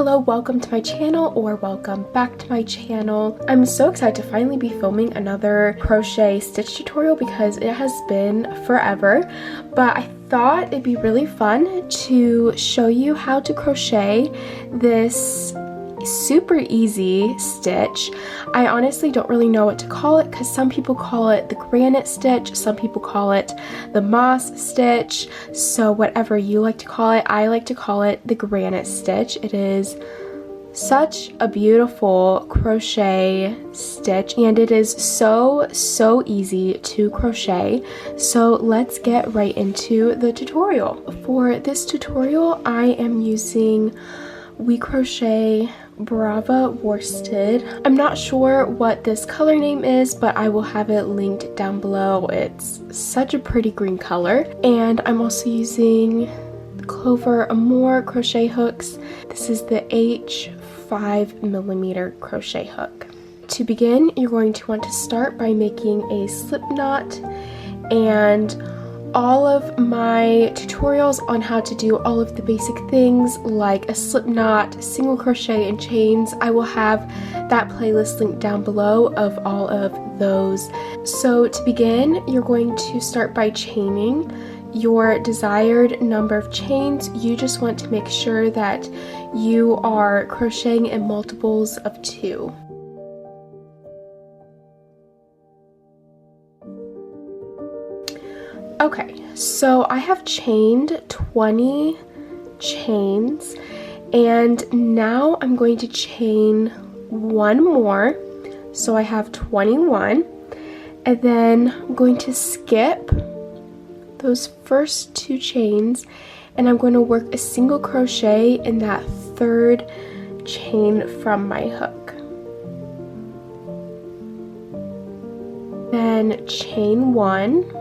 Hello, welcome to my channel, or welcome back to my channel. I'm so excited to finally be filming another crochet stitch tutorial because it has been forever, but I thought it'd be really fun to show you how to crochet this super easy stitch. I honestly don't really know what to call it because some people call it the granite stitch, some people call it the moss stitch, so whatever you like to call it, I like to call it the granite stitch. It is such a beautiful crochet stitch and it is so easy to crochet. So let's get right into the tutorial. For this tutorial I am using We Crochet Brava Worsted. I'm not sure what this color name is, but I will have it linked down below. It's such a pretty green color. And I'm also using the Clover Amour crochet hooks. This is the H5mm crochet hook. To begin, you're going to want to start by making a slip knot, and all of my tutorials on how to do all of the basic things like a slip knot, single crochet, and chains, I will have that playlist linked down below of all of those. So to begin, you're going to start by chaining your desired number of chains. You just want to make sure that you are crocheting in multiples of 2. Okay, so I have chained 20 chains, and now I'm going to chain one more, so I have 21, and then I'm going to skip those first 2 chains, and I'm going to work a single crochet in that third chain from my hook. Then chain 1,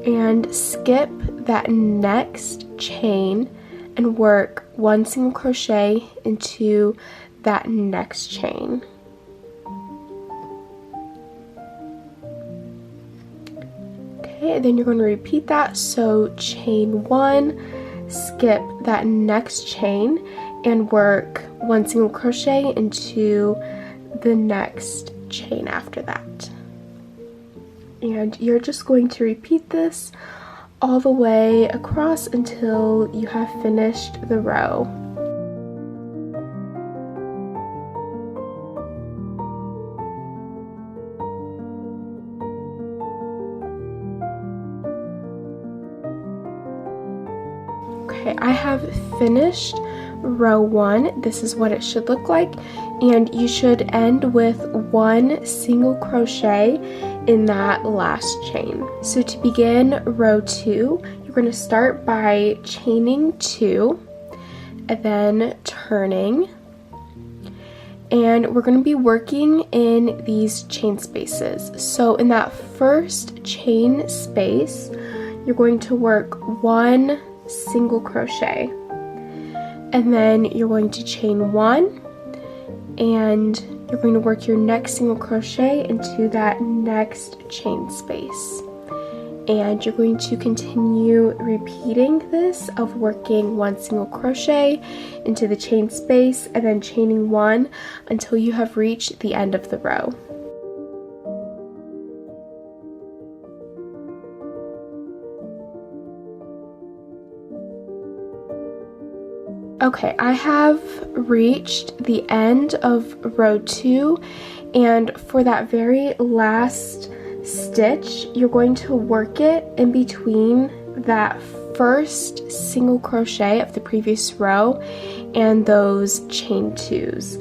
and skip that next chain and work 1 single crochet into that next chain. Okay, and then you're going to repeat that, so chain 1, skip that next chain and work 1 single crochet into the next chain after that. And you're just going to repeat this all the way across until you have finished the row. Okay, I have finished row 1. This is what it should look like, and you should end with 1 single crochet in that last chain. So to begin row 2, you're going to start by chaining 2 and then turning, and we're going to be working in these chain spaces. So in that first chain space, you're going to work 1 single crochet, and then you're going to chain 1, and you're going to work your next single crochet into that next chain space. And you're going to continue repeating this of working 1 single crochet into the chain space and then chaining 1 until you have reached the end of the row. Okay, I have reached the end of row 2, and for that very last stitch, you're going to work it in between that first single crochet of the previous row and those chain 2s.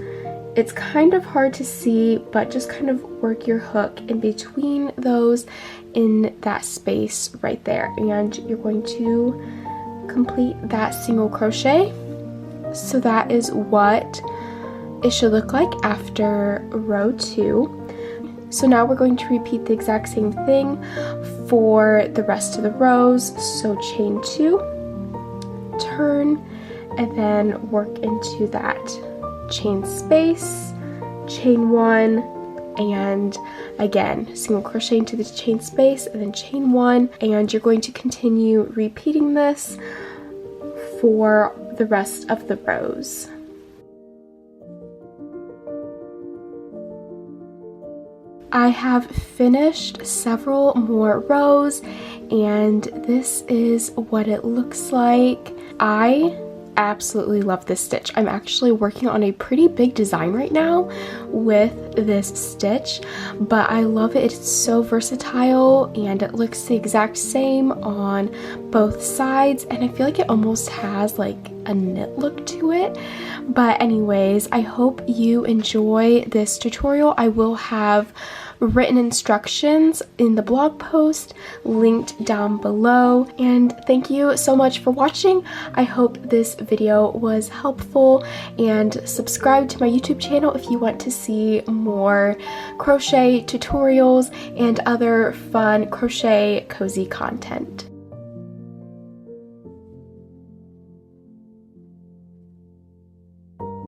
It's kind of hard to see, but just kind of work your hook in between those in that space right there, and you're going to complete that single crochet. So that is what it should look like after row 2. So now we're going to repeat the exact same thing for the rest of the rows. So chain 2, turn, and then work into that chain space, chain 1, and again single crochet into the chain space and then chain 1, and you're going to continue repeating this for the rest of the rows. I have finished several more rows, and this is what it looks like. I absolutely love this stitch. I'm actually working on a pretty big design right now with this stitch, but I love it. It's so versatile and it looks the exact same on both sides, and I feel like it almost has like a knit look to it. But anyways, I hope you enjoy this tutorial. I will have written instructions in the blog post linked down below, and thank you so much for watching. I hope this video was helpful, and subscribe to my YouTube channel if you want to see more crochet tutorials and other fun crochet cozy content.